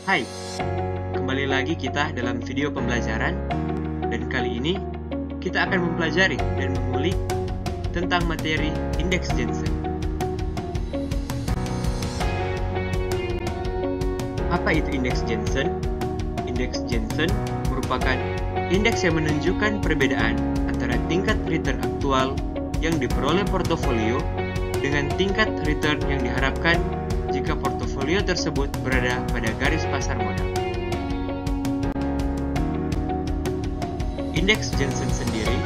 Hai, kembali lagi kita dalam video pembelajaran, dan kali ini kita akan mempelajari dan mengulik tentang materi indeks Jensen. Apa itu indeks Jensen? Indeks Jensen merupakan indeks yang menunjukkan perbedaan antara tingkat return aktual yang diperoleh portofolio dengan tingkat return yang diharapkan jika portofolio tersebut berada pada garis pasar modal. Indeks Jensen sendiri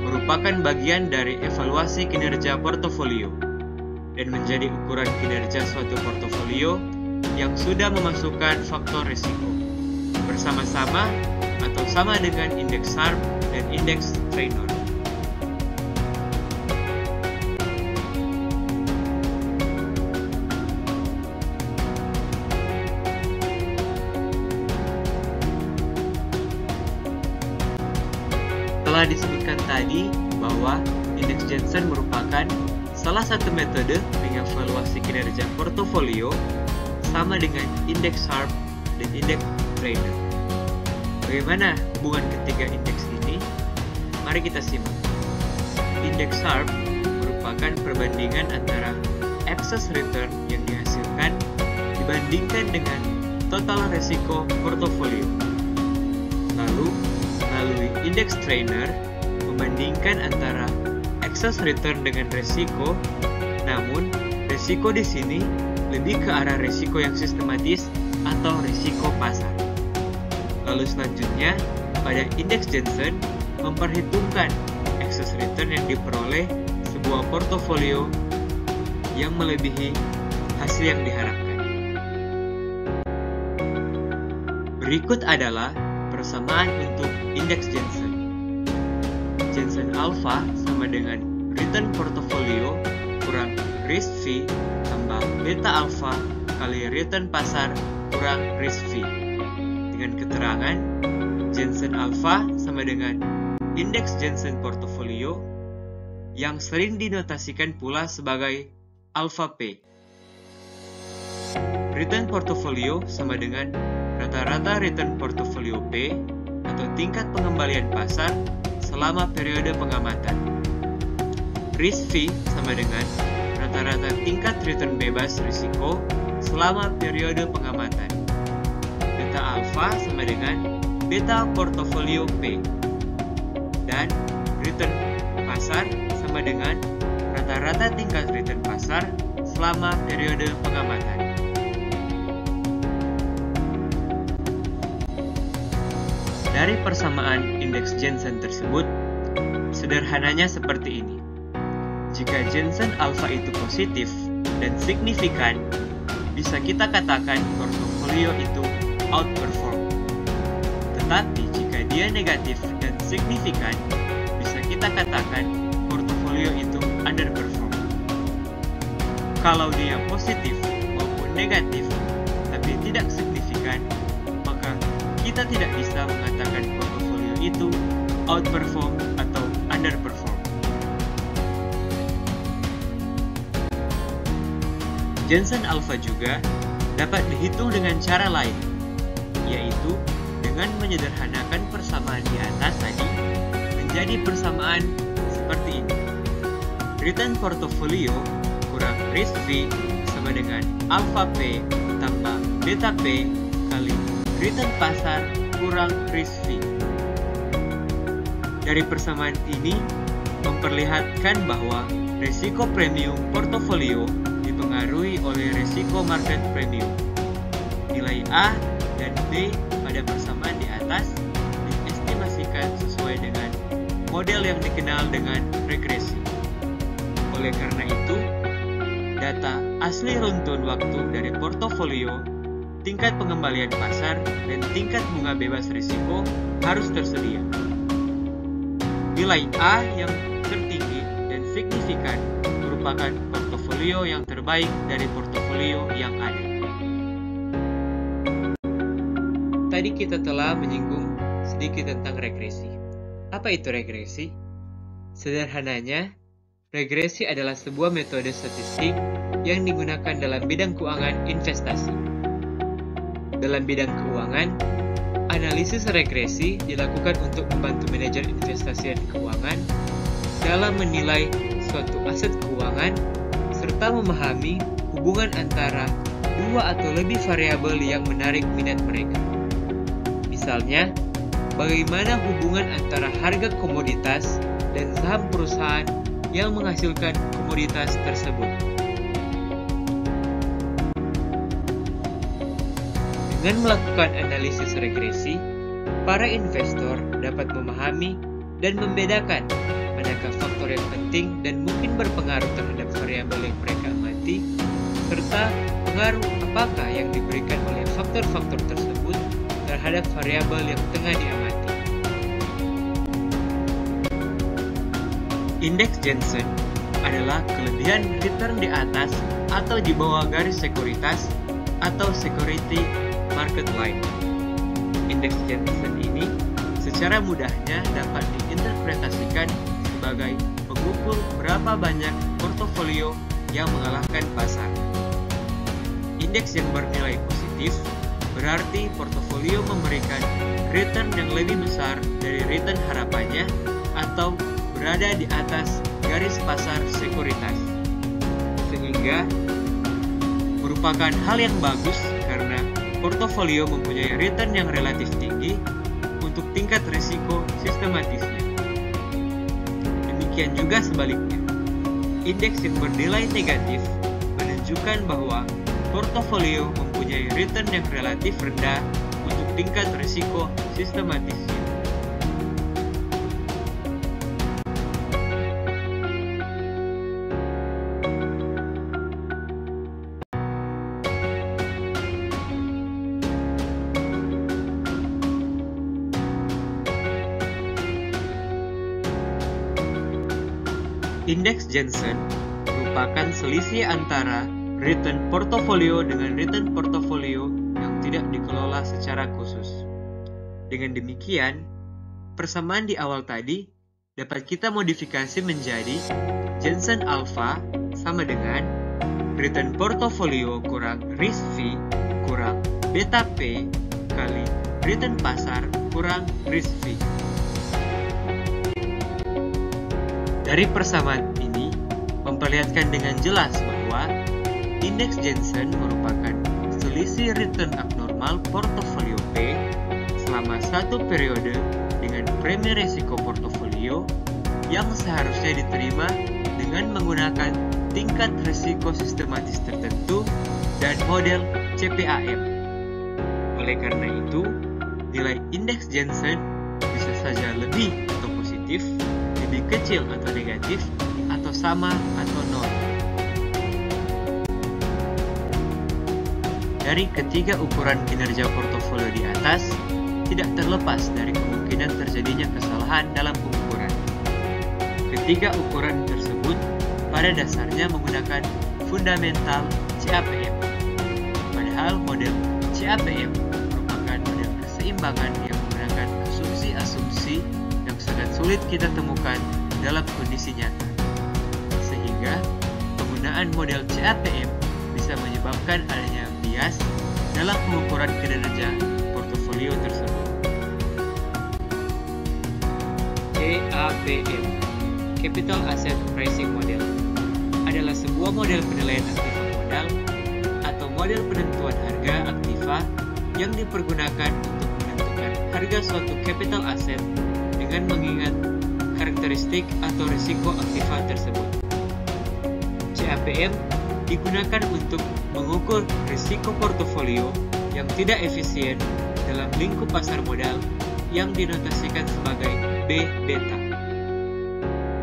merupakan bagian dari evaluasi kinerja portofolio dan menjadi ukuran kinerja suatu portofolio yang sudah memasukkan faktor risiko bersama-sama atau sama dengan indeks Sharpe dan indeks Trainor. Telah disebutkan tadi bahwa indeks Jensen merupakan salah satu metode mengevaluasi kinerja portofolio sama dengan indeks Sharpe dan indeks Trainor. Bagaimana hubungan ketiga indeks ini? Mari kita simak. Indeks Sharpe merupakan perbandingan antara excess return yang dihasilkan dibandingkan dengan total resiko portofolio. Lalu, melalui indeks Trainor membandingkan antara excess return dengan resiko, namun resiko di sini lebih ke arah resiko yang sistematis atau risiko pasar. Lalu selanjutnya, pada indeks Jensen memperhitungkan excess return yang diperoleh sebuah portofolio yang melebihi hasil yang diharapkan. Berikut adalah persamaan untuk indeks Jensen. Jensen alpha sama dengan return portofolio kurang risk fee tambah beta alpha kali return pasar kurang risk fee. Dengan keterangan, Jensen alpha sama dengan indeks Jensen portofolio yang sering dinotasikan pula sebagai alpha P. Return portofolio sama dengan rata-rata return portofolio P atau tingkat pengembalian pasar selama periode pengamatan. Risk fee sama dengan rata-rata tingkat return bebas risiko selama periode pengamatan. Beta alpha sama dengan beta portofolio P. Dan return pasar sama dengan rata-rata tingkat return pasar selama periode pengamatan. Dari persamaan indeks Jensen tersebut, sederhananya seperti ini. Jika Jensen alpha itu positif dan signifikan, bisa kita katakan portofolio itu outperform. Tetapi jika dia negatif dan signifikan, bisa kita katakan portofolio itu underperform. Kalau dia positif maupun negatif, tapi tidak signifikan, maka kita tidak bisa mengatakan portofolio itu outperform atau underperform. Jensen alpha juga dapat dihitung dengan cara lain, yaitu dengan menyederhanakan persamaan di atas tadi menjadi persamaan seperti ini. Return portofolio kurang risk fee sama dengan alpha P tambah beta P kali return pasar kurang risk fee. Dari persamaan ini memperlihatkan bahwa risiko premium portofolio dipengaruhi oleh risiko market premium. Nilai A dan B pada persamaan di atas diestimasikan sesuai dengan model yang dikenal dengan regresi. Oleh karena itu, data asli runtun waktu dari portofolio, tingkat pengembalian pasar, dan tingkat bunga bebas risiko harus tersedia. Nilai A yang tertinggi dan signifikan merupakan portofolio yang terbaik dari portofolio yang ada. Tadi kita telah menyinggung sedikit tentang regresi. Apa itu regresi? Sederhananya, regresi adalah sebuah metode statistik yang digunakan dalam bidang keuangan investasi. Dalam bidang keuangan, analisis regresi dilakukan untuk membantu manajer investasi dan keuangan dalam menilai suatu aset keuangan serta memahami hubungan antara dua atau lebih variabel yang menarik minat mereka. Misalnya, bagaimana hubungan antara harga komoditas dan saham perusahaan yang menghasilkan komoditas tersebut. Dengan melakukan analisis regresi, para investor dapat memahami dan membedakan manakah faktor yang penting dan mungkin berpengaruh terhadap variabel yang mereka amati, serta pengaruh apakah yang diberikan oleh faktor-faktor tersebut terhadap variabel yang tengah diamati. Indeks Jensen adalah kelebihan return di atas atau di bawah garis sekuritas atau security market line. Indeks Jensen ini secara mudahnya dapat diinterpretasikan sebagai pengukur berapa banyak portofolio yang mengalahkan pasar. Indeks yang bernilai positif berarti portofolio memberikan return yang lebih besar dari return harapannya atau berada di atas garis pasar sekuritas, sehingga merupakan hal yang bagus karena portofolio mempunyai return yang relatif tinggi untuk tingkat risiko sistematisnya. Demikian juga sebaliknya, indeks yang bernilai negatif menunjukkan bahwa portofolio mempunyai return yang relatif rendah untuk tingkat risiko sistematisnya. Indeks Jensen merupakan selisih antara return portofolio dengan return portofolio yang tidak dikelola secara khusus. Dengan demikian, persamaan di awal tadi dapat kita modifikasi menjadi Jensen alpha sama dengan return portofolio kurang risk fee kurang beta P kali return pasar kurang risk fee. Dari persamaan ini memperlihatkan dengan jelas bahwa indeks Jensen merupakan selisih return abnormal portofolio P selama satu periode dengan premi risiko portofolio yang seharusnya diterima dengan menggunakan tingkat risiko sistematis tertentu dan model CPAM. Oleh karena itu, nilai indeks Jensen bisa saja lebih atau positif, lebih kecil atau negatif, atau sama atau nol. Dari ketiga ukuran kinerja portofolio di atas, tidak terlepas dari kemungkinan terjadinya kesalahan dalam pengukuran. Ketiga ukuran tersebut pada dasarnya menggunakan fundamental CAPM. Padahal model CAPM merupakan model keseimbangan yang menggunakan asumsi-asumsi yang sangat sulit kita temukan dalam kondisi nyata. Sehingga penggunaan model CAPM bisa menyebabkan adanya bias dalam pengukuran kinerja portofolio tersebut. CAPM, Capital Asset Pricing Model, adalah sebuah model penilaian aktiva modal atau model penentuan harga aktiva yang dipergunakan untuk menentukan harga suatu capital asset dengan mengingat karakteristik atau risiko aktiva tersebut. CAPM digunakan untuk mengukur risiko portofolio yang tidak efisien dalam lingkup pasar modal yang dinotasikan sebagai B beta.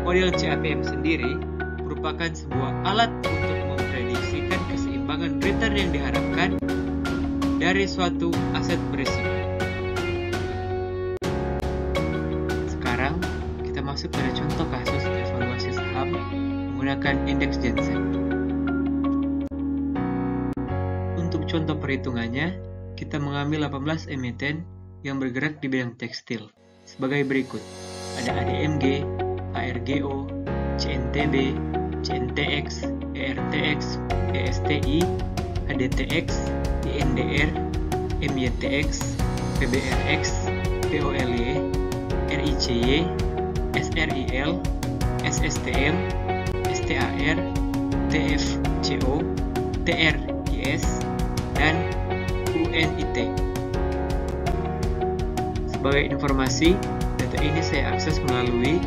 Model CAPM sendiri merupakan sebuah alat untuk memprediksikan keseimbangan return yang diharapkan dari suatu aset berisiko. Sekarang kita masuk pada contoh kasus evaluasi saham menggunakan indeks Jensen. Untuk contoh perhitungannya, kita mengambil 18 emiten yang bergerak di bidang tekstil sebagai berikut. Ada ADMG, ARGO, CNTB, CNTX, ERTX, ESTI, ADTX, INDR, MYTX, PBRX, POLY, RICY, SRIL, SSTM, STAR, TFCO, TRIS, dan UNIT. Sebagai informasi, data ini saya akses melalui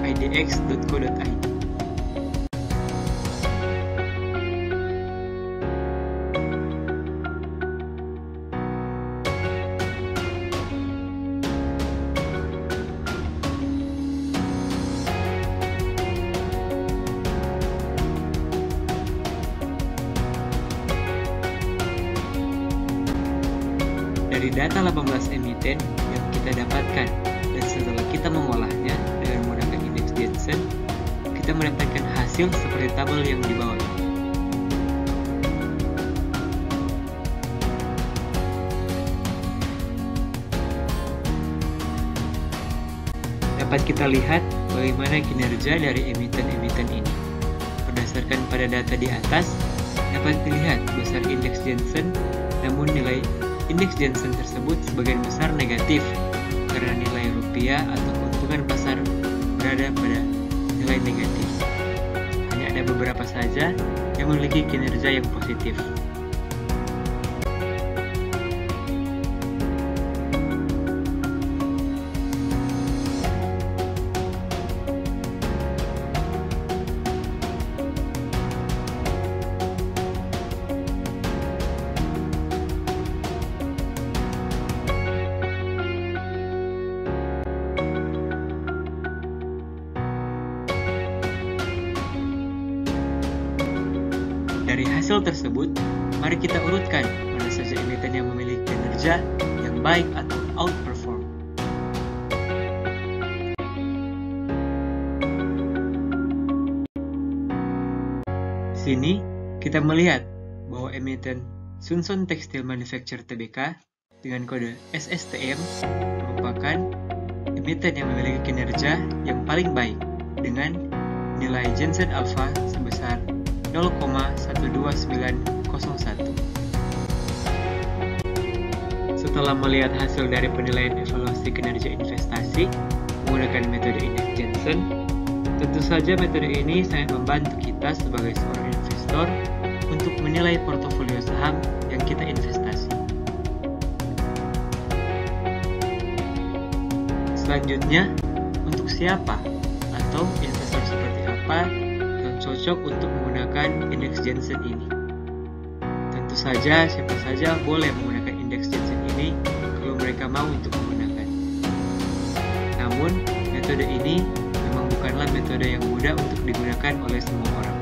idx.co.id. Dari data 18 emiten yang kita dapatkan dan setelah kita mengolahnya dengan menggunakan indeks Jensen, kita mendapatkan hasil seperti tabel yang di bawah ini. Dapat kita lihat bagaimana kinerja dari emiten-emiten ini. Berdasarkan pada data di atas, dapat dilihat besar indeks Jensen, namun nilai indeks Jensen tersebut sebagian besar negatif karena nilai rupiah atau keuntungan pasar berada pada nilai negatif. Hanya ada beberapa saja yang memiliki kinerja yang positif. Dari hasil tersebut, mari kita urutkan mana saja emiten yang memiliki kinerja yang baik atau outperform. Di sini, kita melihat bahwa emiten Sunsun Textile Manufacture Tbk dengan kode SSTM merupakan emiten yang memiliki kinerja yang paling baik dengan nilai Jensen Alpha sebesar 0,12901. Setelah melihat hasil dari penilaian evaluasi kinerja investasi menggunakan metode indeks Jensen, tentu saja metode ini sangat membantu kita sebagai seorang investor untuk menilai portofolio saham yang kita investasi. Selanjutnya, untuk siapa atau investor seperti apa yang cocok untuk menggunakan indeks Jensen ini? Tentu saja, siapa saja boleh menggunakan indeks Jensen ini kalau mereka mau untuk menggunakan. Namun, metode ini memang bukanlah metode yang mudah untuk digunakan oleh semua orang.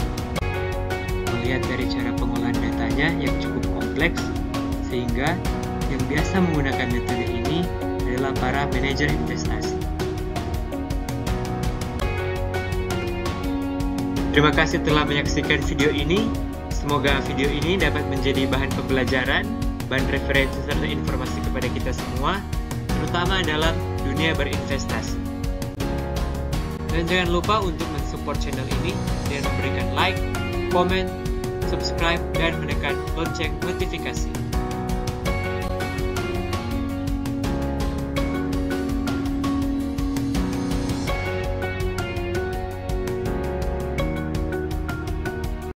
Melihat dari cara pengolahan datanya yang cukup kompleks, sehingga yang biasa menggunakan metode ini adalah para manajer investasi. Terima kasih telah menyaksikan video ini. Semoga video ini dapat menjadi bahan pembelajaran, bahan referensi serta informasi kepada kita semua, terutama dalam dunia berinvestasi. Dan jangan lupa untuk mensupport channel ini dengan memberikan like, komen, subscribe, dan menekan lonceng notifikasi.